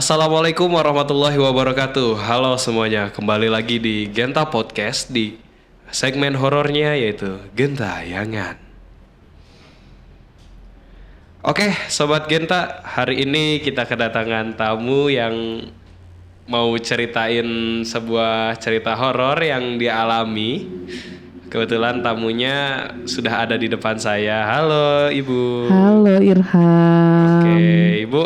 Assalamualaikum warahmatullahi wabarakatuh. Halo semuanya, kembali lagi di Genta Podcast di segmen horornya yaitu Gentayangan. Oke, Sobat Genta, hari ini kita kedatangan tamu yang mau ceritain sebuah cerita horor yang dia alami. Kebetulan tamunya sudah ada di depan saya. Halo Ibu. Halo Irham. Oke, Ibu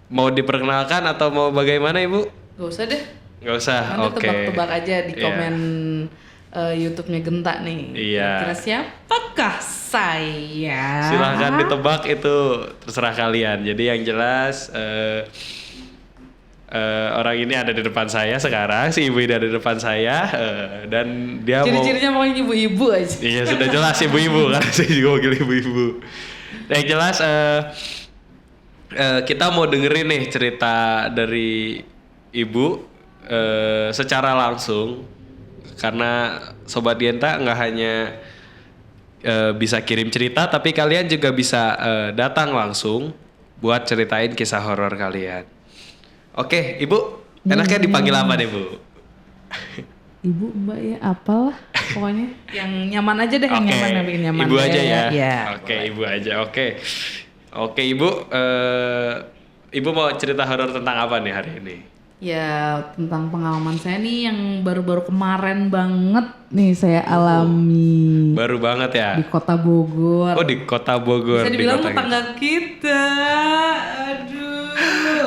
mau diperkenalkan atau mau bagaimana Ibu? Gak usah deh. Nggak usah, Nanti oke. tebak-tebak aja di Iya. komen YouTube-nya Genta nih. Iya. Kira siapakah saya? Silahkan ditebak, itu terserah kalian. Jadi yang jelas orang ini ada di depan saya sekarang, si Ibu ini ada di depan saya dan dia Ciri-cirinya pokoknya ibu-ibu aja. Iya sudah jelas ibu-ibu karena saya juga manggil ibu-ibu. Nah, yang jelas kita mau dengerin nih cerita dari Ibu secara langsung karena Sobat Genta nggak hanya bisa kirim cerita tapi kalian juga bisa datang langsung buat ceritain kisah horor kalian. Oke, Ibu, enaknya dipanggil apa nih, Bu? Ibu, Mbak ya, apalah pokoknya. Yang nyaman aja deh, yang nyaman, yang bikin nyaman. Ibu aja ya. Iya. Oke, Ibu aja. Oke, Ibu. Ibu mau cerita horor tentang apa nih hari ini? Ya tentang pengalaman saya nih yang baru-baru kemarin banget nih saya alami Baru banget ya? di Kota Bogor. Oh, di Kota Bogor. Bisa dibilang di kota tetangga kita. Aduh.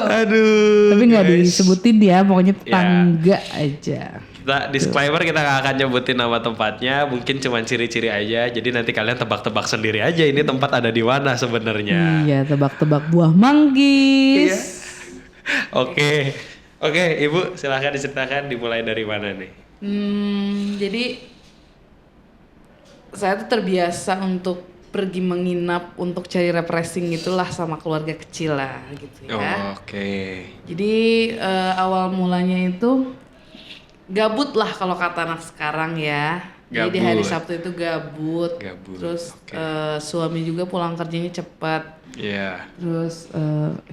Aduh. Tapi nggak guys. disebutin ya, pokoknya tetangga aja. Kita disclaimer, kita nggak akan nyebutin nama tempatnya, mungkin cuma ciri-ciri aja. Jadi nanti kalian tebak-tebak sendiri aja ini tempat ada di mana sebenarnya. Iya, tebak-tebak buah manggis. Oke, Ibu silahkan diceritakan dimulai dari mana nih? Jadi saya tuh terbiasa untuk pergi menginap untuk cari refreshing gitulah sama keluarga kecil lah gitu ya. Oke. Jadi awal mulanya itu gabut lah kalau kata anak sekarang ya. Jadi di hari Gabut. Sabtu itu gabut. Gabut, Terus oke. suami juga pulang kerjanya cepat. Iya. Terus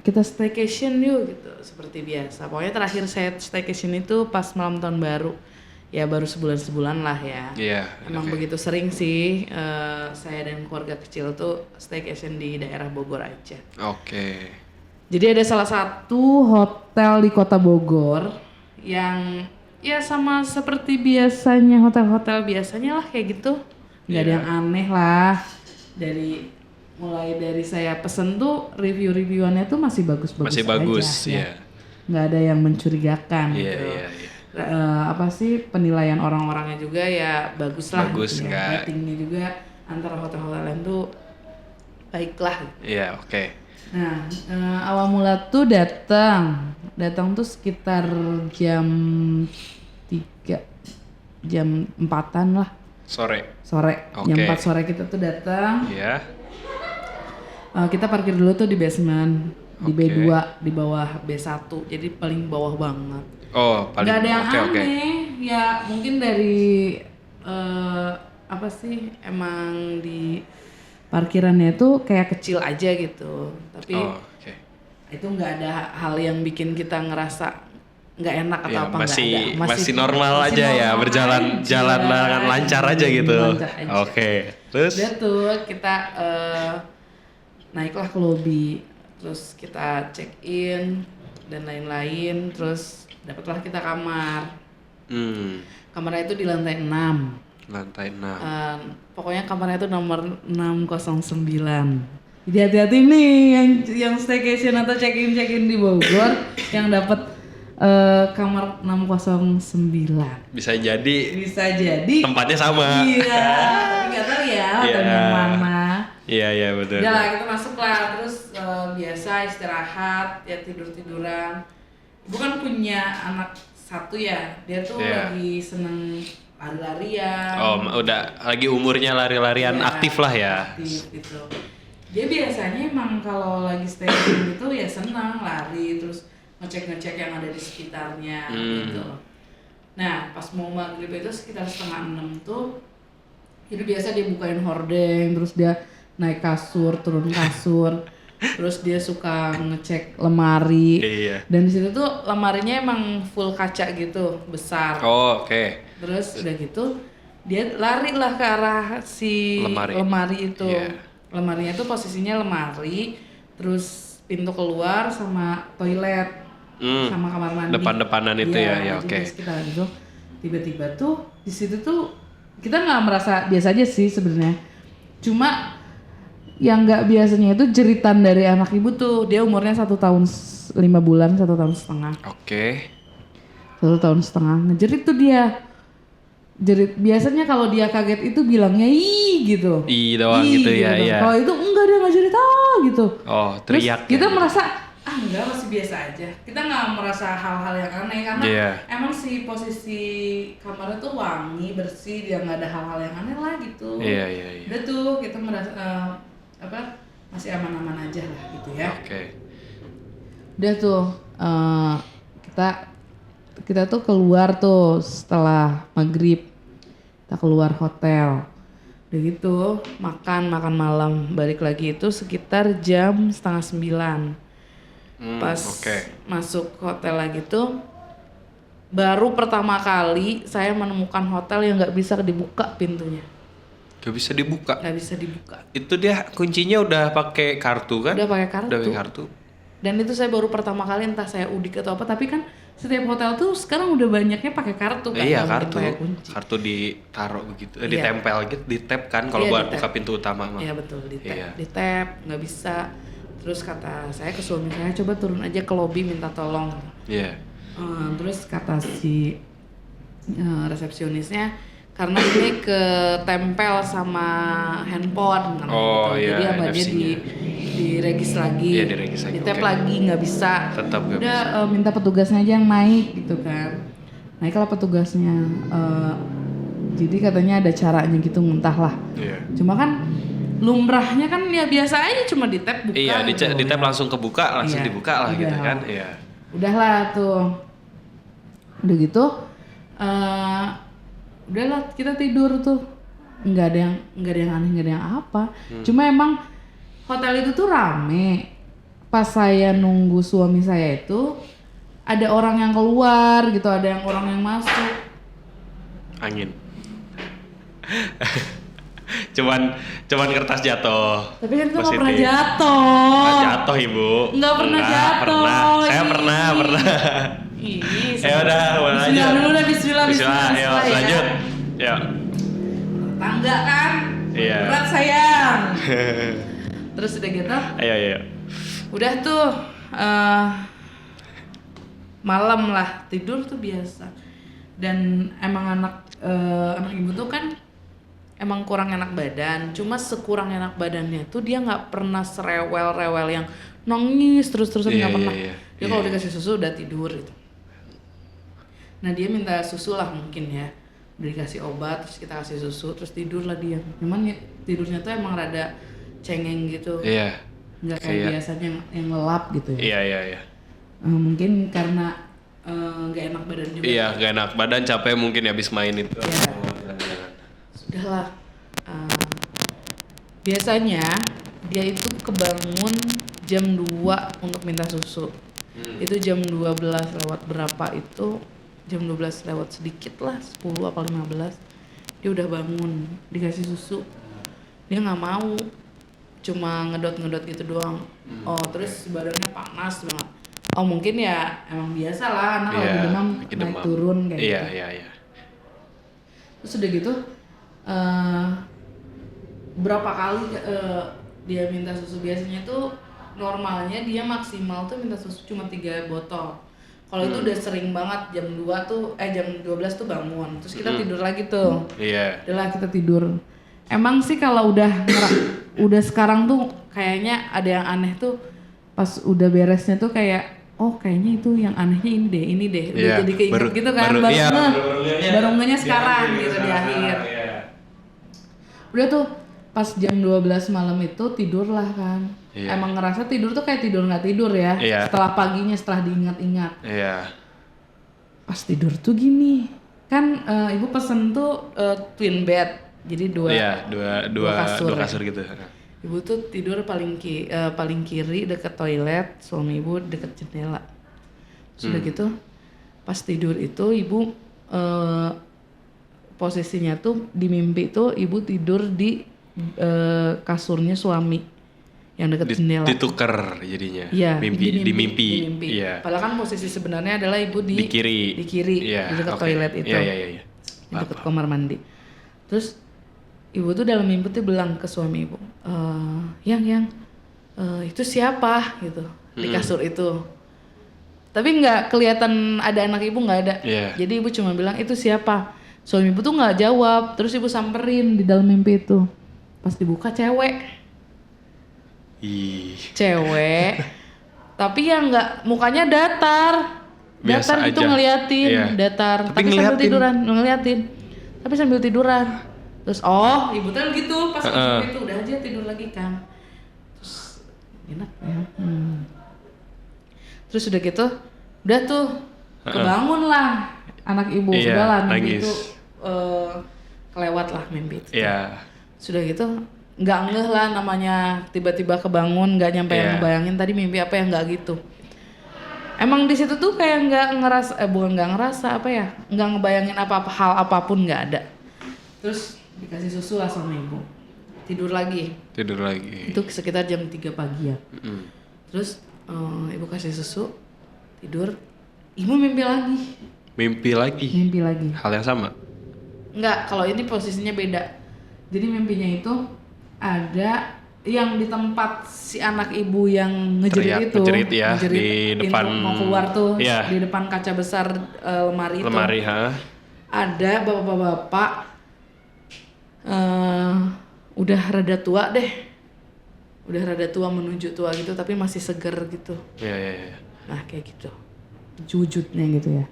Kita staycation yuk gitu seperti biasa. Pokoknya terakhir saya staycation itu pas malam tahun baru. Ya baru sebulan lah ya. Iya. Emang oke. begitu sering sih saya dan keluarga kecil tuh staycation di daerah Bogor aja. Oke. Jadi ada salah satu hotel di Kota Bogor yang ya sama seperti biasanya hotel-hotel biasanya lah kayak gitu. Nggak ada Iya. yang aneh lah. Mulai dari saya pesen tuh review-reviewannya tuh masih bagus-bagus Masih aja. bagus, ya. ya. Nggak ada yang mencurigakan Iya, gitu. iya. Apa sih penilaian orang-orangnya juga ya bagus lah Bagus, gitu ya. nggak- Ratingnya juga antara hotel-hotel lain tuh baik lah. Iya, oke. Nah awal mula tuh datang tuh sekitar jam 3 jam 4-an lah Sore. sore. Oke. Jam 4 sore kita tuh datang. Iya. Kita parkir dulu tuh di basement di Oke. B2 di bawah B1 jadi paling bawah banget. Oh, paling Nggak ada yang oke. aneh, ya mungkin dari apa sih emang di parkirannya tuh kayak kecil aja gitu, tapi Oh, oke. itu nggak ada hal yang bikin kita ngerasa nggak enak atau Ya, apa nggak masih ada. masih normal aja ya, normal berjalan aja. jalan lancar aja gitu. Lancar aja. Oke. Terus Udah tuh kita naiklah ke lobby, terus kita check in dan lain-lain, terus dapatlah kita kamar. Kamarnya itu di lantai 6. lantai 6. Pokoknya kamarnya itu nomor 609. Jadi hati-hati nih yang staycation atau check-in di Bogor yang dapat kamar 609. Bisa jadi Bisa jadi tempatnya sama. Iya, tapi nggak tahu ya hotel Iya. yang mana. Iya, betul. Udah lah kita masuk lah, terus biasa istirahat, ya tidur-tiduran. Ibu kan punya anak satu ya, dia tuh Iya. lagi seneng lari-larian. Oh, udah lagi umurnya lari-larian Ya, aktif lah ya. aktif gitu. Dia biasanya emang kalau lagi staycation gitu ya senang lari, terus ngecek-ngecek yang ada di sekitarnya gitu. Nah pas mau maghrib itu sekitar 5:30 tuh, itu biasa dia bukain hordeng, terus dia naik kasur, turun kasur. Terus dia suka ngecek lemari. Iya. Dan di situ tuh lemarinya emang full kaca gitu, besar. Oh, oke. Terus udah gitu dia lari lah ke arah si lemari itu. Iya. Lemarinya tuh posisinya lemari, terus pintu keluar sama toilet, sama kamar mandi. Depan-depanan itu ya, oke. Jadi sekitar itu tiba-tiba tuh di situ tuh kita nggak merasa biasa aja sih sebenarnya. Cuma yang nggak biasanya itu jeritan dari anak ibu tuh. Dia umurnya 1 tahun 5 bulan, 1 tahun setengah. Oke. 1 tahun setengah ngejerit tuh dia. Jerit biasanya kalau dia kaget itu bilangnya ih gitu. Ih doang gitu ya, iya. Kalau itu enggak, dia nggak jerit gitu. Oh, Terus teriak. kita ya. merasa enggak, masih biasa aja. Kita nggak merasa hal-hal yang aneh karena emang si posisi kamarnya tuh wangi, bersih, dia nggak ada hal-hal yang aneh lah gitu. Iya. Udah tuh kita merasa masih aman-aman aja lah gitu ya. Oke. Udah tuh kita tuh keluar tuh setelah maghrib, kita keluar hotel. Udah gitu makan malam, balik lagi itu sekitar jam 8:30. Pas masuk hotel lagi tuh baru pertama kali saya menemukan hotel yang nggak bisa dibuka pintunya. Gak bisa dibuka. Nggak bisa dibuka. Itu dia kuncinya udah pakai kartu kan? Udah pakai kartu. Udah pakai kartu. Dan itu saya baru pertama kali, entah saya udik atau apa, tapi kan setiap hotel tuh sekarang udah banyaknya pakai kartu kan. Iya, nggak mungkin kartu. pakai kunci. Kartu ditaruh begitu, Iya. ditempel gitu, di tap kan kalau Iya, buat di-tap. buka pintu utama mah. Iya betul, di tap. Iya. Di tap nggak bisa. Terus kata saya ke suami saya, coba turun aja ke lobby minta tolong. Iya. Terus kata si resepsionisnya, karena ini ketempel sama handphone kan, Oh, gitu. iya, Jadi sama dia NFC-nya. diregis lagi, Iya, diregis lagi, di tap oke. lagi nggak bisa. Tetap nggak Udah minta petugasnya aja yang naik gitu kan. Naiklah petugasnya. Jadi katanya ada caranya gitu, entahlah. Iya. Cuma kan lumrahnya kan ya biasa aja, cuma di tap buka. Iya, gitu. di tap langsung kebuka, langsung Iya, dibuka lah gitu udah. kan. Iya. Udahlah tuh. Udah gitu udahlah kita tidur tuh. Nggak ada yang aneh, nggak ada yang apa. Cuma emang hotel itu tuh rame. Pas saya nunggu suami saya itu ada orang yang keluar gitu, ada orang yang masuk. Angin. cuman kertas jatuh. Tapi kan itu nggak Positif. pernah jatuh. Nggak jatuh ibu. Nggak pernah jatuh. Saya pernah. Ih, Ya udah, mulai aja. Bismillah dulu dah, bismillah. Ayo ya. lanjut. Ya. Tangga kan? Iya. Berat sayang. Terus udah gitu, Ayo. udah tuh malam lah, tidur tuh biasa. Dan emang anak ibu tuh kan emang kurang enak badan. Cuma sekurang enak badannya tuh dia nggak pernah serewel-rewel yang nangis terus-terusan, nggak pernah. Dia kalau dikasih susu udah tidur gitu. Nah dia minta susu lah mungkin ya, udah dikasih obat terus kita kasih susu terus tidur lah dia. Cuman ya, tidurnya tuh emang rada cengeng gitu. Iya. Nggak kayak biasanya yang lelap gitu ya. Iya. Mungkin karena nggak enak badan juga. Iya, gak enak badan, capek mungkin habis main itu. Iya. Sudahlah. Biasanya dia itu kebangun jam 2 untuk minta susu. Itu jam 12 lewat berapa itu, jam 12 lewat sedikit lah, 10 apa 15. Dia udah bangun, dikasih susu. Dia nggak mau. Cuma ngedot gitu doang. Terus badannya panas banget. Oh mungkin ya emang biasa lah anak kalau demam naik turun kayak gitu. Iya. Terus udah gitu berapa kali dia minta susu, biasanya tuh normalnya dia maksimal tuh minta susu cuma 3 botol. Kalau itu udah sering banget jam 2 tuh jam 12 tuh bangun. Terus kita tidur lagi tuh. Iya. Udahlah kita tidur. Emang sih kalau udah sekarang tuh kayaknya ada yang aneh tuh pas udah beresnya tuh kayak kayaknya itu yang anehnya ini deh. Udah jadi keinget gitu kan. Baru ngehnya sekarang gitu di akhir. Udah tuh pas jam 12 malam itu tidurlah kan. Iya. Emang ngerasa tidur tuh kayak tidur nggak tidur ya. Iya. Setelah paginya, setelah diingat-ingat. Iya. Pas tidur tuh gini. Kan ibu pesen tuh twin bed. Jadi dua kasur gitu. Ibu tuh tidur paling kiri deket toilet, suami ibu deket jendela. Sudah gitu, pas tidur itu ibu posisinya tuh di mimpi tuh ibu tidur di kasurnya suami yang deket jendela. Ditukar jadinya. Iya, Di mimpi. Iya. Padahal kan posisi sebenarnya adalah ibu di kiri. di kiri, Iya, di dekat oke. toilet itu, Iya. di dekat kamar mandi. Terus ibu tuh dalam mimpi tuh bilang ke suami ibu, yang itu siapa gitu di kasur itu. Tapi nggak kelihatan ada anak ibu, nggak ada. Iya. Jadi ibu cuma bilang itu siapa. Suami ibu tuh nggak jawab. Terus ibu samperin di dalam mimpi itu. Pas dibuka cewek. Ih. Cewek. Tapi yang nggak mukanya datar. Biasa Datar gitu aja. ngeliatin, Iya. datar. Tapi Tapi sambil ngeliatin. tiduran, ngeliatin. Tapi sambil tiduran. Terus ibu tuh gitu pas itu udah aja tidur lagi kan. Terus enak ya. Terus udah gitu, udah tuh kebangun lah anak ibu. Iya, Udahlah mimpi nangis. itu kelewat lah mimpi itu. Iya. Sudah gitu nggak ngeh lah namanya tiba-tiba kebangun, nggak nyampe Iya. ngebayangin tadi mimpi apa yang nggak gitu. Emang di situ tuh kayak nggak ngerasa, bukan nggak ngerasa apa ya, nggak ngebayangin apa-apa, hal apapun nggak ada. Terus dikasih susu lah sama ibu, tidur lagi. Itu sekitar jam 3 pagi ya. Terus ibu kasih susu, tidur, ibu mimpi lagi. Mimpi lagi. Hal yang sama. Enggak, kalau ini posisinya beda. Jadi mimpinya itu ada yang di tempat si anak ibu yang ngejerit itu, Ngejerit ya, ngejerit di pintu depan, mau keluar tuh, iya. di depan kaca besar lemari itu. Lemari, ha? Ada bapak-bapak udah rada tua deh, udah rada tua menuju tua gitu, tapi masih seger gitu. Iya. Nah kayak gitu, wujudnya gitu ya.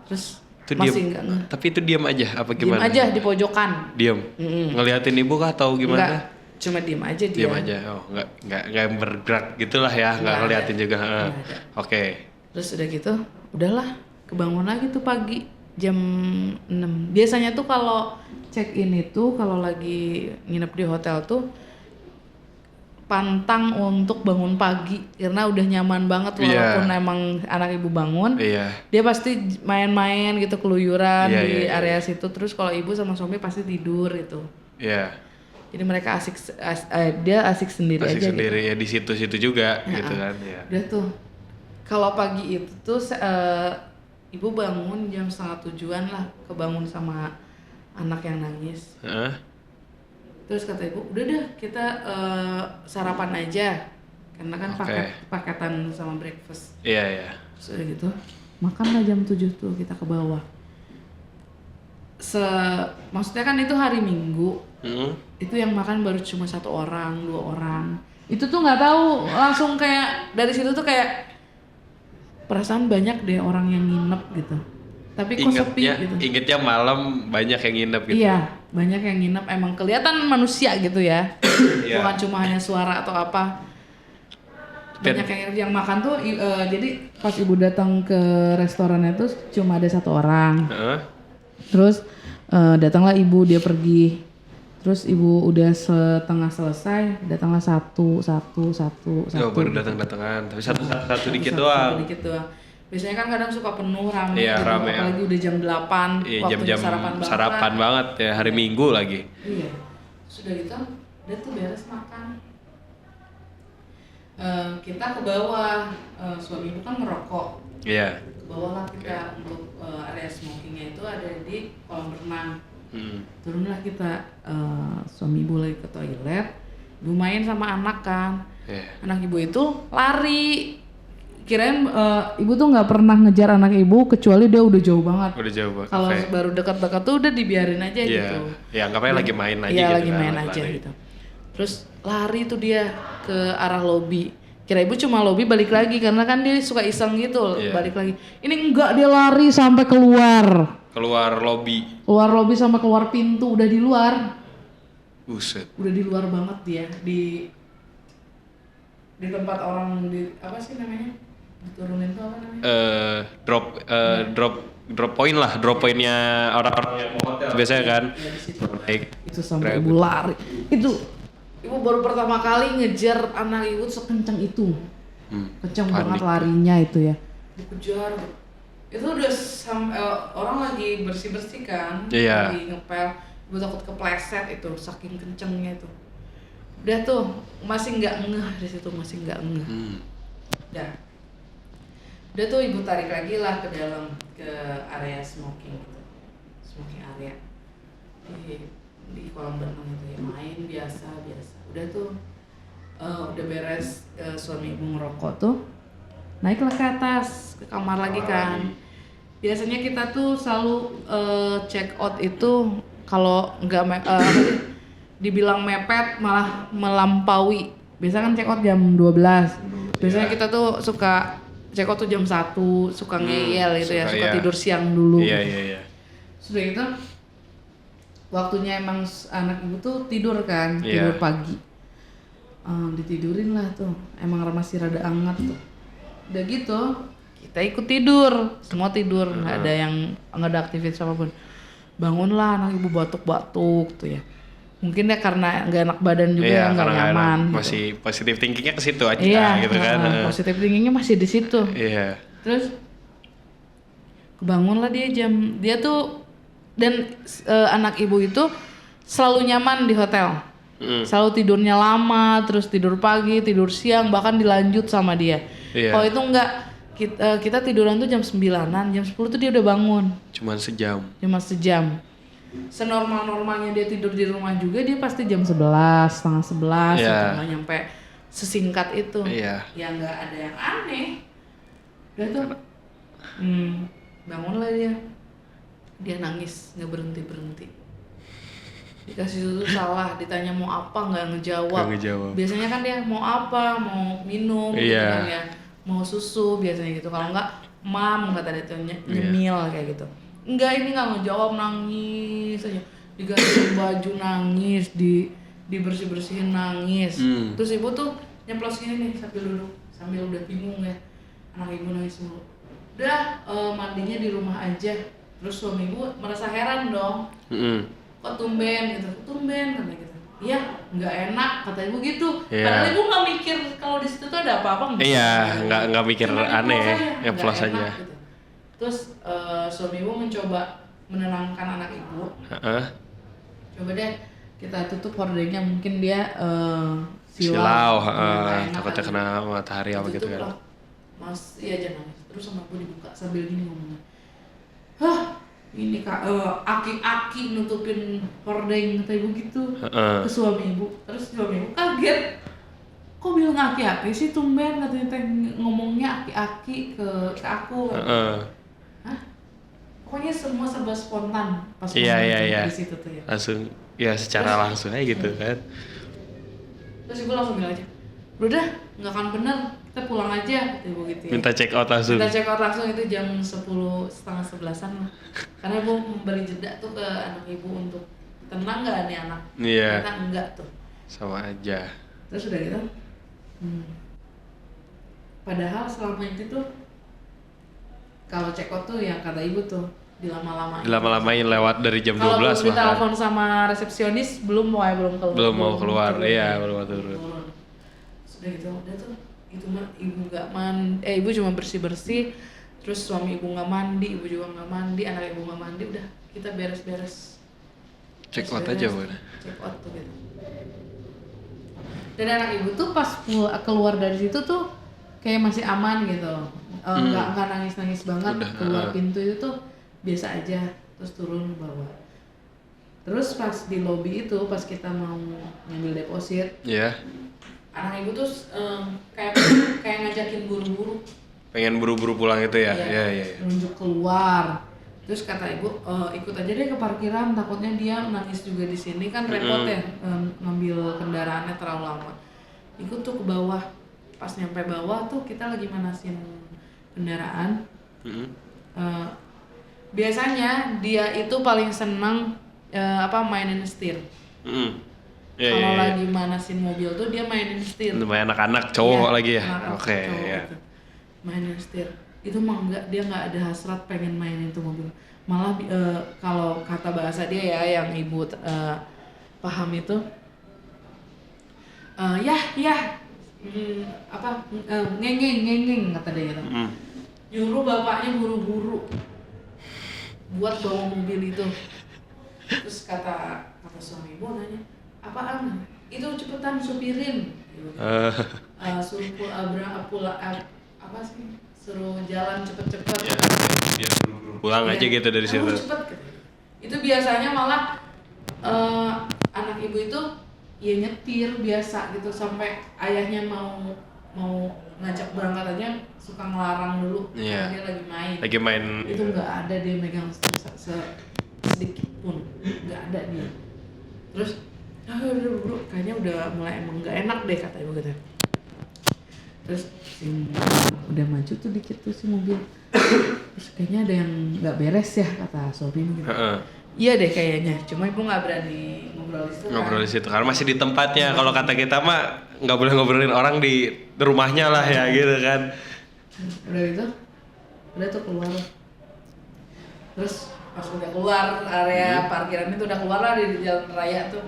Terus Itu masih diam. enggak Tapi itu diam aja apa diem gimana? aja di pojokan. Diam. Ngeliatin ibu kah atau gimana? Enggak, cuma diem aja dia. Diam aja. Oh, enggak bergerak gitulah ya, enggak Nggak ngeliatin ada. juga. Nggak ada. Oke. Terus udah gitu, udahlah kebangun lagi tuh pagi jam 6. Biasanya tuh kalau check in itu kalau lagi nginep di hotel tuh pantang untuk bangun pagi karena udah nyaman banget walaupun emang anak ibu bangun. Iya. Dia pasti main-main gitu keluyuran Iya, di iya. area situ. Terus kalau ibu sama suami pasti tidur gitu. Iya. Jadi mereka dia asik sendiri Asik aja sendiri gitu. ya di situ-situ juga gitu kan ya. Udah tuh. Kalau pagi itu tuh ibu bangun jam 6:30 lah, kebangun sama anak yang nangis. Heeh. Terus kata ibu, udah dah kita sarapan aja, karena kan paketan sama breakfast. Iya. Terus udah gitu, makanlah jam 7 tuh kita ke bawah. Maksudnya kan itu hari Minggu, itu yang makan baru cuma 1 orang, 2 orang. Itu tuh nggak tahu, langsung kayak dari situ tuh kayak perasaan banyak deh orang yang nginep gitu. Tapi kok sepi gitu. Ingetnya malam banyak yang nginep gitu. Iya, banyak yang nginep, emang kelihatan manusia gitu ya. Iya. Bukan cuma hanya suara atau apa. Banyak yang makan tuh jadi pas ibu datang ke restorannya tuh cuma ada 1 orang. Heeh. Terus datanglah ibu, dia pergi. Terus ibu udah setengah selesai, datanglah satu. Oh, baru datang-datangan, tapi satu dikit Satu doang. dikit doang. Biasanya kan kadang suka penuh rame, Iya, gitu, rame. apalagi udah jam 8, Iya, waktunya jam-jam sarapan banget ya, hari Minggu lagi. Iya, sudah gitu, udah tuh beres makan. Kita ke bawah, suami ibu kan merokok. Iya. Ke bawah lah kita untuk area smokingnya itu ada di kolam renang. Turunlah kita, suami ibu lagi ke toilet, ibu main sama anak kan. Iya. Anak ibu itu lari. Kirain ibu tuh nggak pernah ngejar anak ibu kecuali dia udah jauh banget. Udah jauh banget. Kalau Oke. baru dekat-dekat tuh udah dibiarin aja Iya. gitu. Ya anggapnya lagi main aja Iya gitu. lagi kan, main lari. aja gitu. Terus lari tuh dia ke arah lobi. Kira ibu cuma lobi balik lagi karena kan dia suka iseng gitu Iya. balik lagi. Ini enggak, dia lari sampai keluar. Keluar lobi. Keluar lobi sampai keluar pintu, udah di luar. Buset. Udah di luar banget dia di tempat orang di apa sih namanya? Diturunin tuh apa namanya? Drop point lah, drop pointnya orang-orang yang mau hotel biasanya kan. Ya, di situ. Naik. Itu sampai ibu lari. Itu Ibu baru pertama kali ngejar anak ibu sekencang itu. Kencang Panik. banget larinya itu ya. Dikejar. Itu udah orang lagi bersih-bersih kan, Iya. lagi ngepel. Ibu takut kepleset itu, saking kencengnya itu. Udah tuh, masih nggak ngeh di situ, masih nggak ngeh. Udah tuh ibu tarik lagi lah ke dalam, ke area smoking gitu. Smoking area. Di kolam renang itu ya, main biasa. Udah tuh, udah beres, suami ibu ngerokok tuh. Naiklah ke atas, ke kamar lagi kan. Biasanya kita tuh selalu check out itu kalau nggak dibilang mepet malah melampaui. Biasanya kan check out jam 12. Biasanya kita tuh suka check out tuh jam 1, suka ngeyel gitu ya, suka tidur siang dulu. Iya. Sudah gitu waktunya emang anak ibu tuh tidur kan, tidur pagi. Ditidurin lah tuh, emang masih rada anget tuh. Udah gitu kita ikut tidur, semua tidur, nggak ada yang nggak ada aktivitas apapun. Bangunlah anak ibu batuk-batuk tuh ya. Mungkin ya karena nggak enak badan juga ya, nggak nyaman. Gitu. Masih positif thinkingnya ke situ aja gitu kan. Positif thinkingnya masih di situ. Iya. Terus kebangunlah dia tuh dan anak ibu itu selalu nyaman di hotel. Selalu tidurnya lama, terus tidur pagi, tidur siang, bahkan dilanjut sama dia. Iya. Kalau itu enggak, kita tiduran tuh jam 9-an, jam 10 tuh dia udah bangun. Cuma sejam. Cuma sejam. Senormal-normalnya dia tidur di rumah juga, dia pasti jam 11, setengah 11, atau nggak nyampe sesingkat itu. Iya. Ya nggak ada yang aneh. Udah tuh, bangunlah dia nangis, nggak berhenti. Dikasih susu salah, ditanya mau apa nggak ngejawab. Biasanya kan dia mau apa, mau minum, gitu kan ya, mau susu biasanya gitu. Kalau nggak, mam kata dia tuh nyemil kayak gitu. Enggak, ini nggak ngejawab, nangis aja. Diganti baju nangis, dibersih-bersihin nangis. Terus ibu tuh nyeplos gini nih sambil duduk, sambil udah bingung ya. Anak ibu nangis mulu. Udah mandinya di rumah aja. Terus suami ibu merasa heran dong. Kok tumben gitu, kata gitu. Iya, nggak enak kata ibu gitu. Padahal ibu nggak mikir kalau di situ tuh ada apa-apa. Iya, nggak mikir aneh, nyeplos aja. Gitu. Terus suami ibu mencoba menenangkan anak ibu. Coba deh kita tutup hordengnya, mungkin dia silau, takutnya kena matahari apa gitu kan. Mas, iya aja nangis. Terus sama ibu dibuka sambil gini ngomongnya. Hah, ini kak aki-aki nutupin hordeng kata ibu gitu ke suami ibu. Terus suami ibu kaget, kok bilang aki-aki sih, tumben katanya ngomongnya aki-aki ke aku. Hah? Pokoknya semua serba spontan pas Iya. di situ tuh ya. Langsung ya secara langsung aja gitu kan. Terus ibu langsung bilang aja, udah nggak akan bener, kita pulang aja kata ibu gitu ya. Minta check out langsung. Kita check out langsung itu jam 10, setengah 11-an lah. Karena ibu memberi jeda tuh ke anak ibu untuk tenang nggak nih anak. Iya. Ternyata enggak tuh. Sama aja. Terus udah gitu. Padahal selama itu tuh kalau check out tuh yang kata ibu tuh dilama-lamain lewat dari jam 12 kalau belum bahkan. ditelepon sama resepsionis belum keluar. Belum mau keluar. Iya, belum mau turun. Sudah gitu, udah tuh itu mah ibu nggak ibu cuma bersih-bersih, terus suami ibu nggak mandi, ibu juga nggak mandi, anak ibu nggak mandi, udah kita beres-beres Check out aja bukan? check out tuh gitu. Dan anak ibu tuh pas keluar dari situ tuh kayak masih aman gitu, nggak nangis banget. Udah, keluar pintu itu tuh biasa aja, terus turun ke bawah. Terus pas di lobi itu, pas kita mau ngambil deposit, anak ibu tuh kayak ngajakin buru-buru. Pengen buru-buru pulang itu ya? Iya. Nunjuk keluar. Terus kata ibu, ikut aja deh ke parkiran, takutnya dia nangis juga di sini kan repot ya, ngambil kendaraannya terlalu lama. Ikut tuh ke bawah. Pas nyampe bawah tuh kita lagi manasin kendaraan. Biasanya dia itu paling senang mainin setir. Kalau lagi manasin mobil tuh dia mainin setir. Lumayan anak-anak cowok lagi ya? Oke, ya. Gitu. Mainin setir. Itu mah dia nggak ada hasrat pengen mainin tuh mobil. Malah kalau kata bahasa dia ya yang ibu paham itu, ngeng kata dia gitu. Nyuruh bapaknya buru-buru buat bawa mobil itu. Terus kata suami ibu nanya, apaan? Itu cepetan supirin. Suruh jalan cepet-cepet. Ya, biar pulang aja gitu dari situ. Cepet. Itu biasanya malah anak ibu itu ya nyetir biasa gitu sampai ayahnya mau ngajak berangkat aja suka ngelarang dulu karena dia lagi main. Itu nggak ada dia megang sedikit pun, nggak ada dia. Terus udah bro, kayaknya udah mulai emang nggak enak deh kata ibu gitu. Terus udah maju tuh dikit tuh si mobil. Terus kayaknya ada yang nggak beres ya kata Sobi gitu. Iya deh kayaknya, cuma ibu nggak berani ngobrol di situ. Karena masih di tempatnya. Kalau kata kita mah nggak boleh ngobrolin orang di rumahnya lah ya gitu kan. Udah gitu, udah tuh keluar. Terus pas udah keluar area parkiran itu udah keluar lah di jalan raya tuh.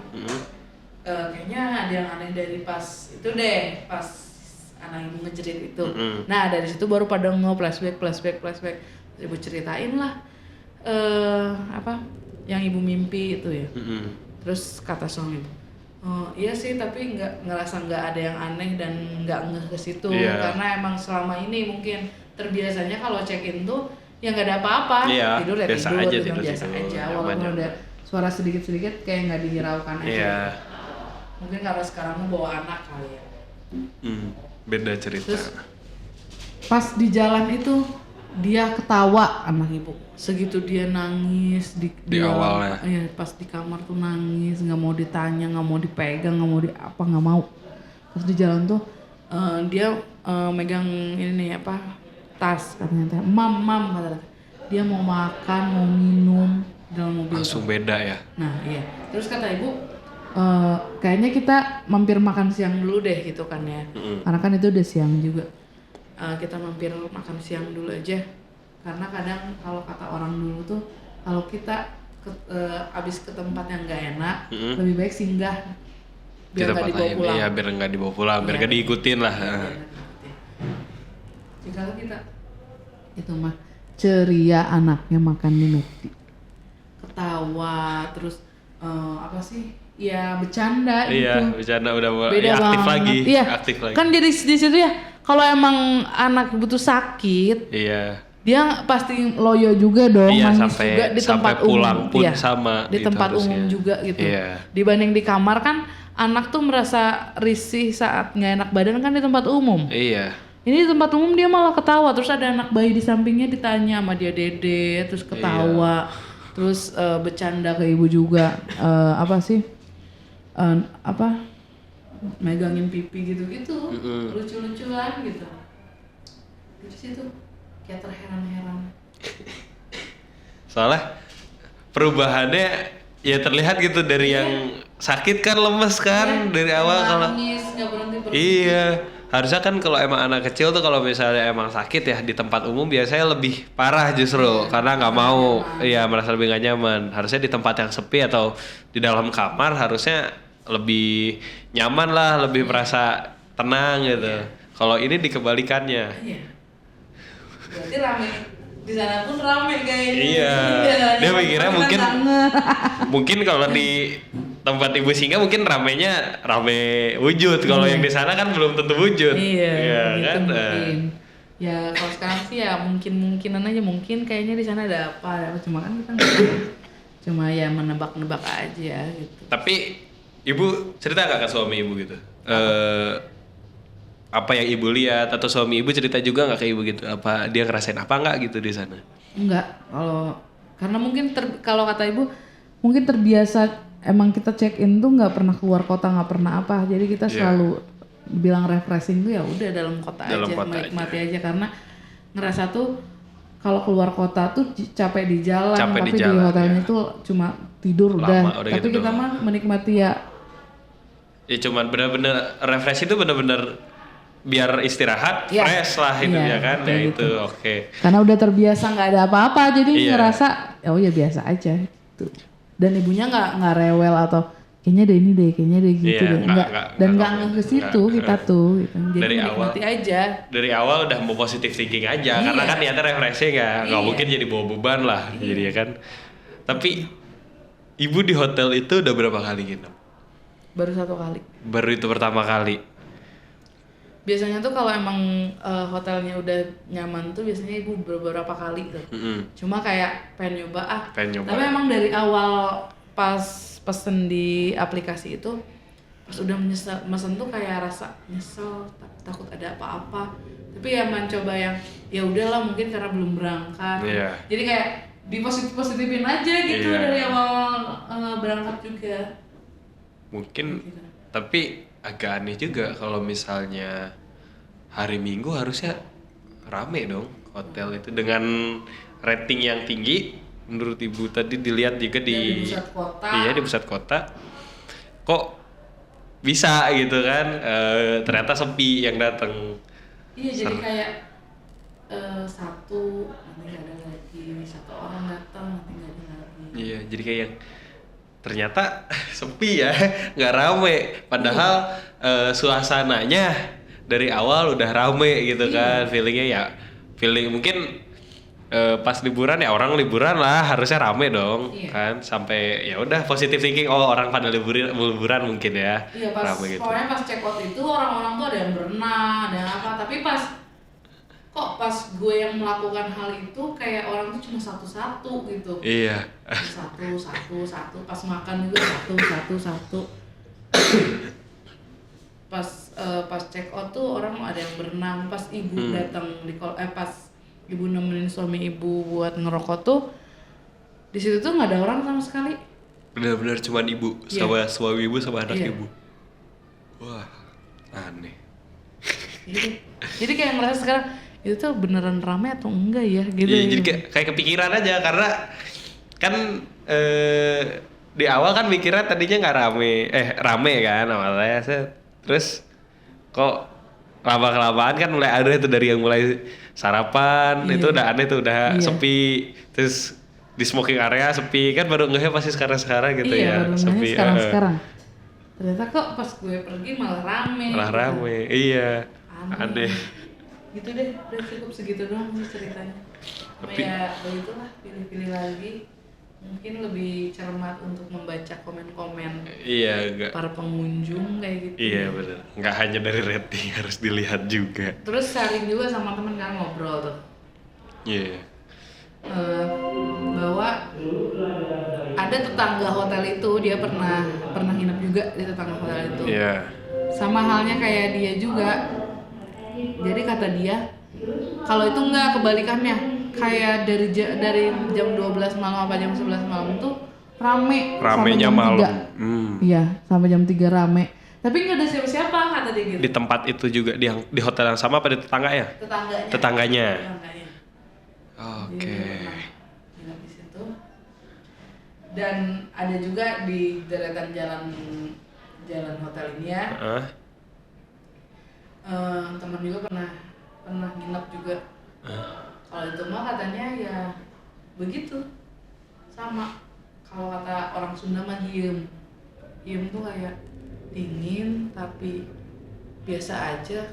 Kayaknya ada yang aneh dari pas itu deh, pas anak ibu ngejerit itu. Nah dari situ baru pada flashback. Ibu ceritain lah yang ibu mimpi itu ya. Terus kata suami ibu, iya sih tapi ngerasa nggak ada yang aneh dan nggak ngeh ke situ karena emang selama ini mungkin terbiasanya kalau check in tuh ya nggak ada apa-apa, tidur ya biasa tidur biasa aja walaupun ada suara sedikit kayak nggak dihiraukan aja. Mungkin karena sekarang bawa anak kali ya. Beda cerita. Terus pas di jalan itu dia ketawa anak ibu, segitu dia nangis di awalnya. Iya, pas di kamar tuh nangis, nggak mau ditanya, nggak mau dipegang, nggak mau nggak mau. Terus di jalan tuh dia megang ini tas katanya, mam kata dia mau makan, mau minum dalam mobil. Langsung beda ya. Nah iya, terus kata ibu kayaknya kita mampir makan siang dulu deh gitu kan ya, karena kan itu udah siang juga. Kita mampir makan siang dulu aja karena kadang kalau kata orang dulu tuh kalau kita abis ke tempat yang nggak enak lebih baik singgah biar nggak dibawa pulang. Iya biar nggak dibawa pulang, biar nggak diikutin lah. Jika kita itu mah ceria anaknya makan di McD, ketawa terus ya bercanda gitu. Iya bercanda udah beda aktif lagi. Iya kan di situ ya. Kalau emang anak butuh sakit, dia pasti loyo juga dong, nangis juga di tempat pulang umum. Pun sama di tempat umum juga gitu. Dibanding di kamar kan, anak tuh merasa risih saat nggak enak badan kan di tempat umum. Iya. Ini di tempat umum dia malah ketawa, terus ada anak bayi di sampingnya ditanya sama dia dede, terus ketawa, terus bercanda ke ibu juga, megangin pipi gitu-gitu, lucu-lucuan gitu. Di situ kayak terheran-heran. Soalnya perubahannya ya terlihat gitu dari yang sakit kan lemes kan dari awal kalau nangis nggak berhenti. Iya, harusnya kan kalau emang anak kecil tuh kalau misalnya emang sakit ya di tempat umum biasanya lebih parah justru karena nggak mau, merasa lebih nggak nyaman. Harusnya di tempat yang sepi atau di dalam kamar harusnya lebih nyaman lah, lebih merasa tenang gitu. Kalau ini dikebalikannya. Berarti rame di sana pun rame kayaknya. Iya. Dia mikirnya mungkin kalau di tempat ibu singgah mungkin ramenya rame wujud. Kalau yang di sana kan belum tentu wujud. Iya gitu kan. Mungkin. Ya kalau sekarang sih ya mungkinan aja, mungkin kayaknya di sana ada apa cuma kan kita nggak tahu. Cuma ya menebak-nebak aja gitu. Tapi ibu cerita nggak ke suami ibu gitu? Apa yang ibu lihat atau suami ibu cerita juga nggak ke ibu gitu? Apa dia ngerasain apa nggak gitu di sana? Enggak, karena mungkin kalau kata ibu mungkin terbiasa emang kita check in tuh nggak pernah keluar kota, nggak pernah apa, jadi kita selalu bilang refreshing tuh ya udah dalam kota aja, menikmati aja karena ngerasa tuh kalau keluar kota tuh capek di jalan, tapi di hotelnya tuh cuma tidur udah tapi gitu kita mah menikmati ya cuman bener-bener refresh itu bener-bener biar istirahat fresh lah hidupnya kan ya gitu. Oke. Karena udah terbiasa nggak ada apa-apa jadi ngerasa ya biasa aja gitu. Dan ibunya nggak rewel atau kayaknya ada ini deh, kayaknya ada gitu Iya, deh. Enggak ke situ kita tuh gitu. Jadi dari menikmati aja. Dari awal udah mau positive thinking aja, Iya. karena kan niatnya refreshing nggak Iya. mungkin jadi bawa beban lah, Iya. jadi ya kan. Tapi ibu di hotel itu udah berapa kali nginep? Baru 1 kali. Baru itu pertama kali. Biasanya tuh kalau emang hotelnya udah nyaman tuh biasanya ibu beberapa kali tuh. Cuma kayak pengen nyoba. Tapi emang dari awal pas pesen di aplikasi itu pas udah mesen tuh kayak rasa nyesel, takut ada apa-apa. Tapi ya mencoba yang ya udahlah mungkin karena belum berangkat. Iya. Jadi kayak dipositifin aja gitu dari awal berangkat juga. Mungkin Gitu. tapi agak aneh juga kalau misalnya hari Minggu harusnya rame dong hotel itu dengan rating yang tinggi. Menurut ibu tadi dilihat juga di pusat kota. Iya, di pusat kota. Kok bisa gitu kan? Ternyata sepi yang datang. Iya, jadi kayak satu nanti nggak ada lagi, 1 orang datang nanti nggak ada lagi. Iya, jadi kayak yang ternyata sepi ya, nggak rame. Padahal suasananya dari awal udah rame gitu kan, feelingnya ya, feeling mungkin pas liburan ya orang liburan lah harusnya rame dong, kan sampai ya udah positive thinking orang pada liburan mungkin ya. Iya, pas rame gitu. pokoknya pas check out itu orang-orang tuh ada yang berenang, ada yang apa, tapi pas gue yang melakukan hal itu kayak orang tuh cuma satu-satu gitu. Iya. Satu, pas makan juga satu. Pas check out tuh orang ada yang berenang, pas ibu datang pas ibu nemenin suami ibu buat ngerokok tuh di situ tuh nggak ada orang sama sekali. Benar-benar cuman ibu sama suami ibu sama anak ibu. Wah, aneh. Jadi kayak ngerasa sekarang itu tuh beneran rame atau enggak ya gitu. Iya, jadi kayak kepikiran aja karena kan di awal kan mikirnya tadinya nggak rame kan awalnya. Terus kok lama-kelamaan kan mulai ada itu dari yang mulai sarapan itu udah aneh tuh, udah sepi. Terus di smoking area sepi kan, baru ngehnya pasti sekarang gitu ya, sepi. Sekarang. Ternyata kok pas gue pergi malah rame. Iya. Aneh. Gitu deh, udah cukup segitu doang sih ceritanya. Ya begitulah, pilih-pilih lagi. Mungkin lebih cermat untuk membaca komen-komen para pengunjung kayak gitu. Iya benar, nggak hanya dari rating, harus dilihat juga. Terus sharing juga sama temen kan, ngobrol tuh. Iya. Bahwa ada tetangga hotel itu, dia pernah nginep juga di tetangga hotel itu. Iya. Sama halnya kayak dia juga. Jadi kata dia, kalau itu enggak, kebalikannya. Kayak dari jam 12 malam apa jam 11 malam tuh ramenya malam. Iya, sampai jam 3 rame. Tapi nggak ada siapa-siapa kata dia gitu. Di tempat itu juga, di hotel yang sama apa di tetangganya? Tetangganya. Oke. Nginep di situ. Dan ada juga di deretan jalan hotel ini ya. Teman juga pernah nginep juga. Kalau itu mah katanya ya begitu, sama. Kalau kata orang Sunda mah diem tuh kayak dingin tapi biasa aja.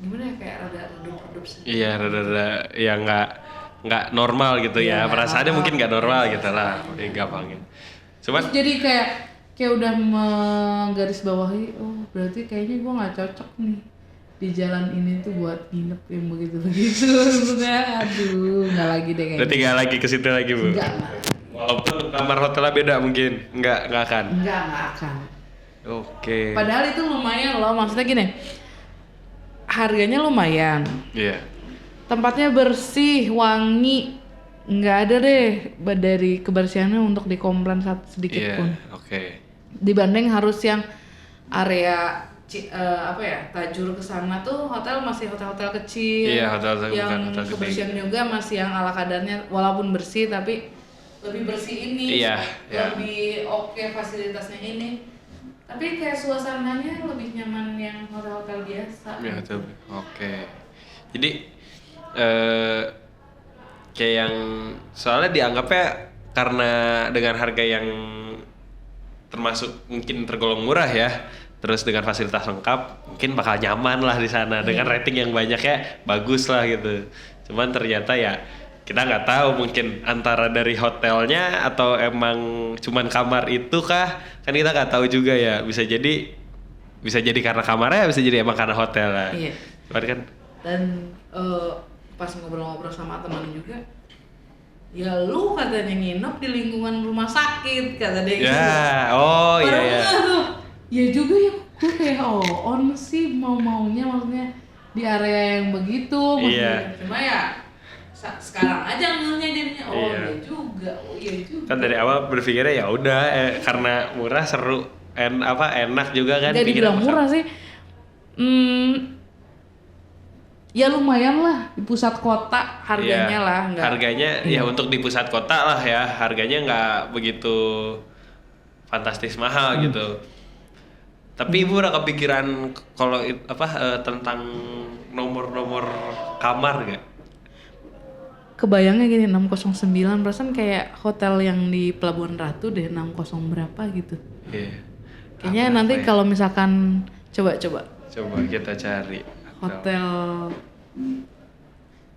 Gimana ya, kayak rada redup sedikit. Iya, rada ya nggak normal gitu ya. Perasaannya mungkin nggak normal gitu lah. Udah gampangin. Cuman jadi kayak udah menggarisbawahi, oh berarti kayaknya gue nggak cocok nih di jalan ini tuh buat nginep yang begitu maksudnya. Aduh, nggak lagi deh kayaknya. Udah tinggal lagi ke situ lagi, Bu. Enggak. Walaupun kamar hotelnya beda mungkin, enggak akan. Enggak akan. Oke. Padahal itu lumayan loh, maksudnya gini, harganya lumayan. Iya. Tempatnya bersih, wangi, nggak ada deh dari kebersihannya untuk dikomplain sedikit pun. Oke. Dibanding harus yang area Tajur ke sana tuh masih hotel kecil. Iya, hotel yang hotel kebersihan juga masih yang ala kadarnya, walaupun bersih tapi lebih bersih ini. Iya, lebih oke fasilitasnya ini. Tapi kayak suasananya lebih nyaman yang hotel-hotel biasa. Ya, betul. Oke. Jadi kayak yang soalnya dianggapnya karena dengan harga yang termasuk mungkin tergolong murah ya, terus dengan fasilitas lengkap mungkin bakal nyaman lah di sana dengan rating yang banyak ya, bagus lah gitu. Cuman ternyata ya kita nggak tahu mungkin antara dari hotelnya atau emang cuman kamar itu kah, kan kita nggak tahu juga ya, bisa jadi karena kamarnya, bisa jadi emang karena hotel lah. Iya. Cuman kan Dan pas ngobrol-ngobrol sama teman juga, ya lu katanya nginep di lingkungan rumah sakit kata dia gitu. ya, oh Baru iya ya. ngeh tuh. Ya juga ya, gue kayak on sih maunya maksudnya di area yang begitu maksudnya. Iya. Cuma ya sekarang aja ngehnya jadinya Iya. iya juga. Kan dari awal berpikirnya ya udah karena murah, seru, enak juga kan. Gak dibilang murah sih. Ya lumayan lah di pusat kota harganya Iya, lah, enggak. harganya ya untuk di pusat kota lah ya, harganya nggak begitu fantastis mahal gitu. Tapi ibu udah kepikiran kalau tentang nomor-nomor kamar nggak? Kebayangnya gini 609 perasaan kayak hotel yang di Pelabuhan Ratu deh 60 berapa gitu. Iya. Kayaknya Apa nanti ya? kalau misalkan coba Coba kita cari hotel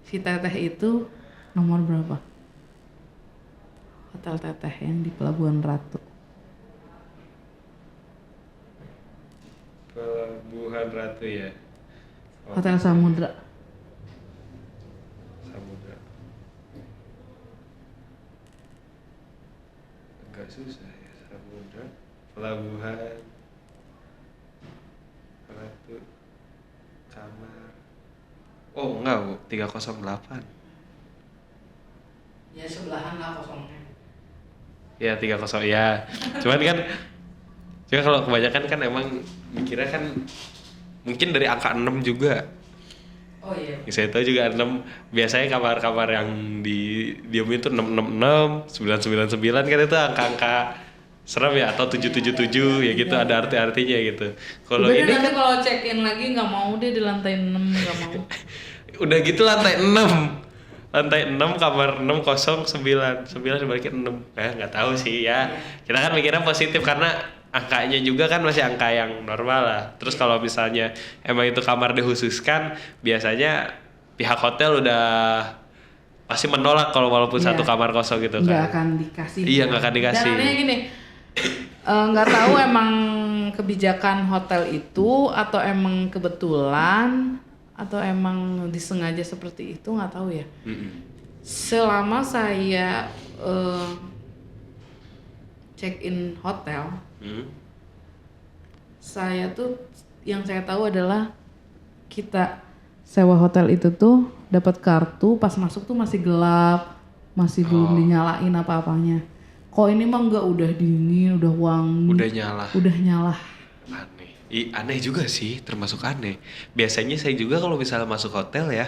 si Teteh itu nomor berapa? Hotel Teteh yang di Pelabuhan Ratu. Pelabuhan Ratu ya. Hotel Samudra. Samudra. Agak susah ya, Samudra. Pelabuhan Ratu. Kamar. Oh enggak Bu, 308. Ya sebelahan lah kosongnya. Ya 30 ya. Cuman kan kalau kebanyakan kan emang mikirnya kan mungkin dari angka 6 juga. Oh iya. Saya tahu juga 6, biasanya kamar-kamar yang di diemin itu 666, 999 kan itu angka-angka serem ya, atau 777 ya gitu, ada arti-artinya gitu. Kalau ini nanti kan kalau check in lagi nggak mau deh di lantai 6 nggak mau. udah gitu lantai 6. Lantai 6 kamar 609. 9 dibalikin 6. Nggak tahu sih ya. Kita kan mikirnya positif karena angkanya juga kan masih angka yang normal lah. Terus kalau misalnya emang itu kamar dikhususkan, biasanya pihak hotel udah pasti menolak kalau walaupun Iya. satu kamar kosong gitu Nggak kan. akan dikasih. Iya, nggak akan dikasih. Dan anehnya gini, nggak tahu emang kebijakan hotel itu atau emang kebetulan atau emang disengaja seperti itu, nggak tahu ya. Selama saya check in hotel, saya tuh yang saya tahu adalah kita sewa hotel itu tuh dapat kartu pas masuk tuh masih gelap, masih belum dinyalain apa-apanya. Kok ini mah enggak, udah dingin, udah wangi, udah nyala. Aneh juga sih, termasuk aneh. Biasanya saya juga kalau misalnya masuk hotel ya,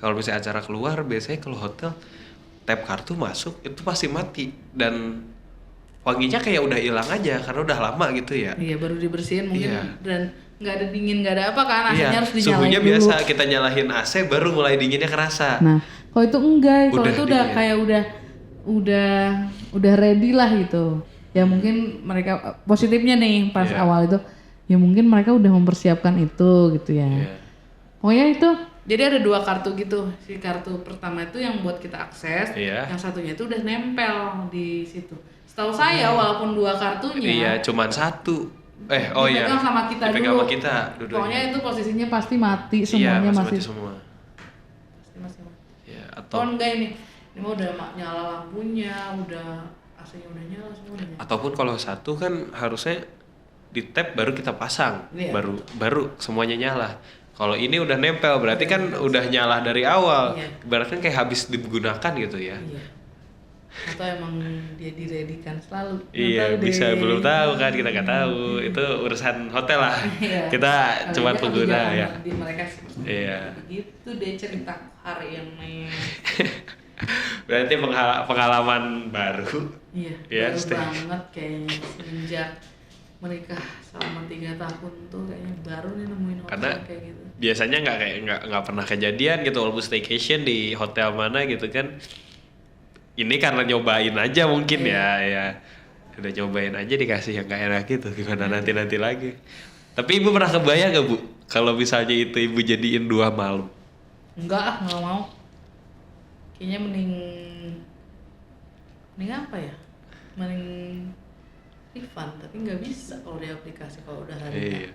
kalau misalnya acara keluar, biasanya kalau hotel tap kartu masuk itu pasti mati dan wanginya kayak udah hilang aja karena udah lama gitu ya. Iya, baru dibersihin mungkin. Iya. Dan nggak ada dingin, nggak ada apa kan, AC-nya Iya, harus dinyalain suhunya dulu. biasa kita nyalahin AC baru mulai dinginnya kerasa. Nah, kalau itu enggak, kalau Udah itu udah dingin. kayak udah ready lah gitu. Ya mungkin mereka positifnya nih pas Iya. awal itu, ya mungkin mereka udah mempersiapkan itu gitu ya. Iya. Pokoknya itu, jadi ada 2 kartu gitu. Si kartu pertama itu yang buat kita akses, Iya. yang satunya itu udah nempel di situ. Setahu saya walaupun 2 kartunya, Iya, cuman satu. dipegang sama kita dipegang dulu. sama kita dua-duanya. Pokoknya itu posisinya pasti mati, Iya, semuanya masih masih mati semua. masih mati. Ya, Atau atau enggak ini mah udah nyala lampunya, udah AC-nya udah nyala semuanya. ataupun kalau satu kan harusnya di tap baru kita pasang, Iya. baru semuanya nyala. Kalau ini udah nempel berarti kan udah nyala dari awal. Iya. Ibaratnya kayak habis digunakan gitu ya. Iya. Atau emang dia diredikan selalu. Nggak Iya, tahu deh. bisa belum tahu kan, kita nggak tahu. Itu urusan hotel lah. Iya. Kita cuma Kalinya pengguna kebijakan ya. Di mereka seperti Iya. begitu deh cerita hari ini. Berarti pengalaman baru. Iya. Iya, Baru stay. banget kayaknya semenjak menikah selama 3 tahun tuh kayaknya baru nih nemuin hotel Karena kayak gitu. biasanya nggak pernah kejadian gitu walaupun staycation di hotel mana gitu kan. Ini karena nyobain aja mungkin ya Udah cobain aja dikasih yang gak enak gitu, gimana nanti lagi. Tapi ibu pernah kebayang gak bu, kalau misalnya itu ibu jadiin 2 malam? Enggak mau. Kayaknya mending apa ya? Mending refund, tapi nggak bisa kalau di aplikasi kalau udah hari. Iya.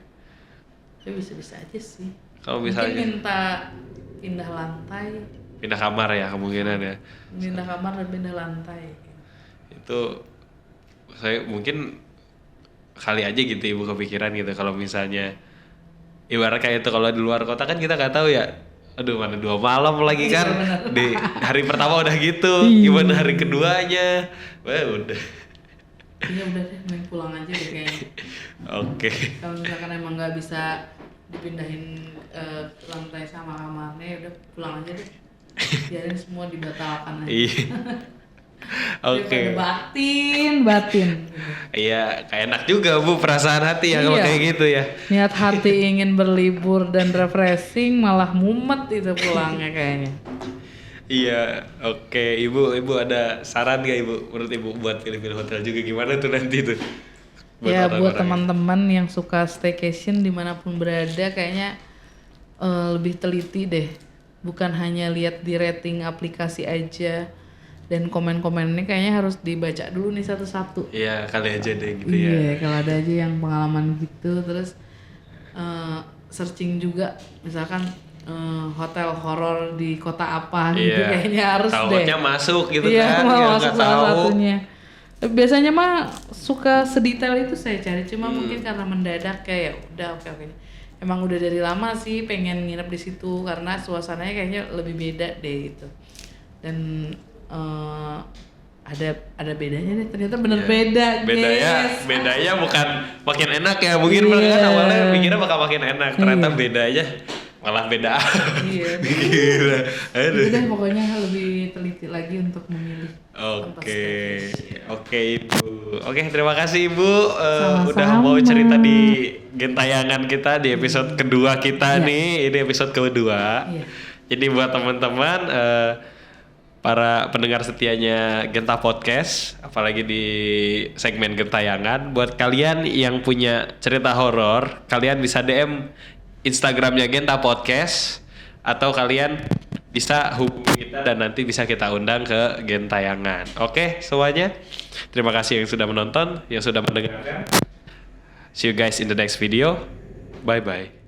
Tapi bisa aja sih. Kalau misalnya mungkin minta pindah lantai. Pindah kamar ya kemungkinan ya. Pindah kamar dan pindah lantai. Itu saya mungkin kali aja gitu ibu kepikiran gitu kalau misalnya ibarat kayak itu kalau di luar kota kan kita nggak tahu ya. Aduh mana 2 malam lagi kan. Di hari pertama udah gitu, gimana hari keduanya? Wah udah. Iya udah deh, main pulang aja deh kayaknya. Oke. Kalau misalkan emang nggak bisa dipindahin lantai sama kamarnya, udah pulang aja deh. Biarin semua dibatalkan aja. Iya. Oke. Batin. Iya, kayak enak juga bu perasaan hati ya kalau kayak gitu ya. Niat hati ingin berlibur dan refreshing malah mumet itu pulangnya kayaknya. Iya, oke. Ibu ada saran gak ibu menurut ibu buat pilih-pilih hotel juga gimana tuh nanti tuh? Buat teman-teman yang suka staycation dimanapun berada kayaknya lebih teliti deh. Bukan hanya lihat di rating aplikasi aja. Dan komen-komennya kayaknya harus dibaca dulu nih satu-satu. Iya, kali aja deh gitu ya. Iya, kalau ada aja yang pengalaman gitu, terus searching juga, misalkan hotel horor di kota apa gitu, kayaknya harus takutnya deh. masuk gitu iya, kan. Iya, masuk salah satunya. Biasanya mah suka sedetail itu saya cari, cuma mungkin karena mendadak kayak udah oke. Emang udah dari lama sih pengen nginep di situ karena suasananya kayaknya lebih beda deh gitu. Dan ada bedanya nih, ternyata bener beda bedanya bukan makin enak ya mungkin kan awalnya mikirnya bakal makin enak ternyata bedanya malah beda. Iya. Gila. Aduh. Jadi pokoknya lebih teliti lagi untuk memilih. Oke ibu. Oke terima kasih ibu udah mau Sama-sama. cerita di gentayangan kita di episode kedua kita nih. Ini episode kedua. Iya. Jadi buat teman-teman para pendengar setianya Genta Podcast, apalagi di segmen Gentayangan, buat kalian yang punya cerita horor, kalian bisa DM Instagramnya Genta Podcast, atau kalian bisa hubungi kita dan nanti bisa kita undang ke Gentayangan. Oke semuanya, terima kasih yang sudah menonton, yang sudah mendengarkan. See you guys in the next video. Bye bye.